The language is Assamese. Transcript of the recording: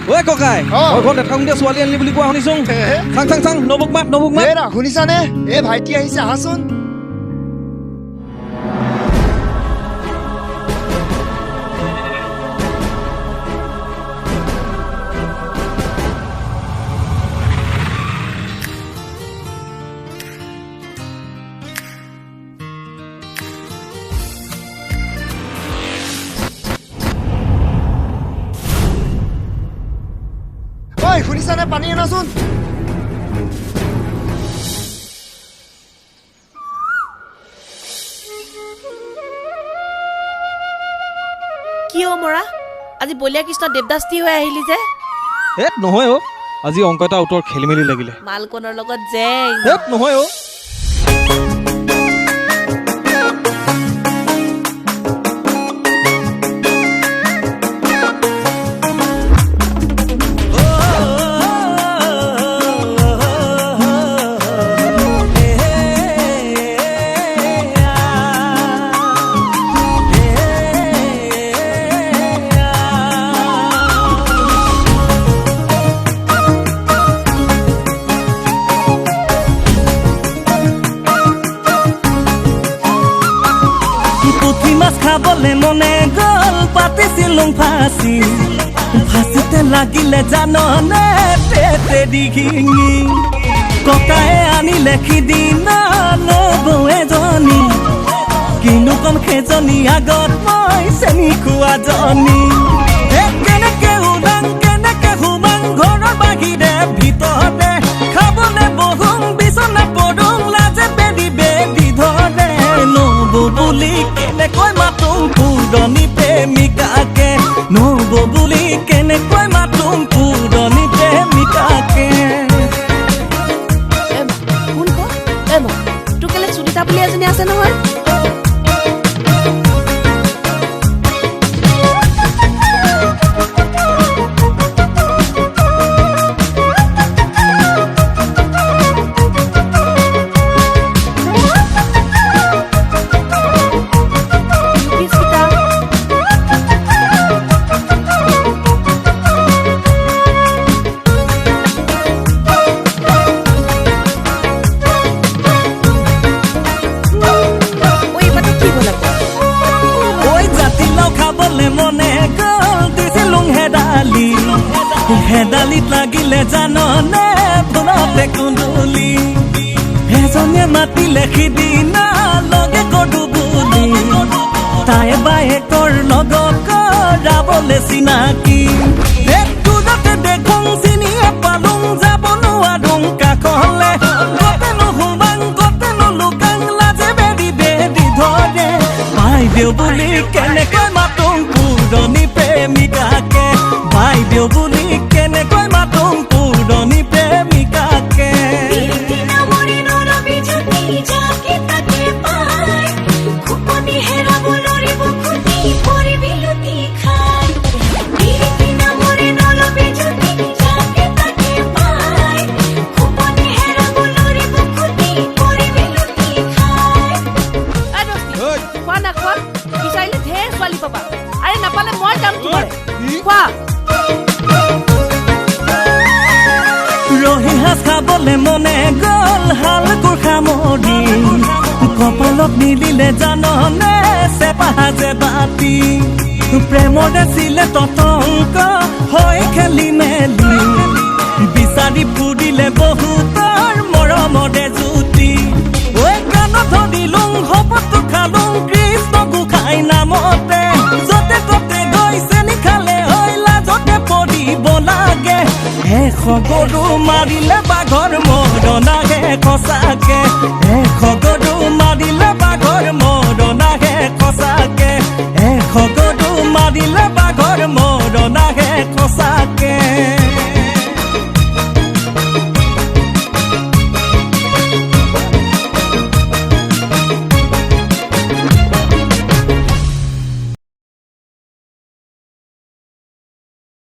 ঐ ককাই মই ঘৰত নাথাকোঁ দিয়া ছোৱালী আনিলি বুলি কোৱা শুনিছোঁ চাং নবুক মাত শুনিছানে এ ভাইটি আহিছে আহাচোন শুনিছানে পানী আনাচোন কিয় মৰা আজি বলিয়া কৃষ্ণ দেৱদাসী হৈ আহিলি যে নহয় অ আজি অংক এটা উত্তৰ খেলি মেলি লাগিলে মালকনৰ লগত যে নহয় অ খাবলে মনে গল পাতিছিলুং ফাঁচিতে লাগিলে জাননে পেটে ডিঙি ককায়ে আনিলে সিদিনা নবৌ এজনী কিনো কম সেইজনী আগত মই চেনি খোৱাজনী কেনেকে ওলাং কেনেকে সোমাং ঘৰৰ বাহিৰে ভিতৰতে খাবলে বহুং বিচনা পৰুং লাজে বেদি বেদি ধৰে নবৌ বুলি কেনেকৈ মাতুং পুৰণি প্ৰেমিকাকে নবৌ বুলি কেনেকৈ মাতুং পুৰণি প্ৰেমিকাকে শুন ক তোৰ কেলে সুনিতা বুলি এজনী আছে নহয় হেদালিত লাগিলে জাননে ভনতে কুন্দুলি এজনীয়ে মাতিলে সিদিনা লগে কৰো বুলি তাই বায়েকৰ লগত কৰাবলে চিনাকি দূৰতে দেখোঁ চিনিয়ে পালোং যাব নোৱাৰোঁ কাষলে গতে নুসুমাং গতে নুলুকাং লাজে বেদি বেদি ধৰে বাইদেউ বুলি কেনেকৈ মাতোঁ পুৰণি প্ৰেমিকাকে বাইদেউ বুলি কেনেকৈ মাতুং পুৰণি প্ৰেমিকাকে বিচাৰিলে ঢেৰ ছোৱালী পাবা আৰে নাপালে মই যাম তোমাৰ খোৱা ৰহি হাঁচ খাবলে মনে গল হাল কুৰ্খা মৰি কপালত মিলিলে জাননে চেপা যে বাতি প্ৰেমৰে ছিলে ততংক হৈ খেলি মেলি বিচাৰি ফুৰিলে বহুতৰ মৰমৰে জুতি ঐ কাণত ধৰিলুং শপতটো খালুং কৃষ্ণ গোসাঁই নামতে যতে ততে গৈছে নিখালে হৈ লাজতে পৰিব লাগে গৰু মাৰিলে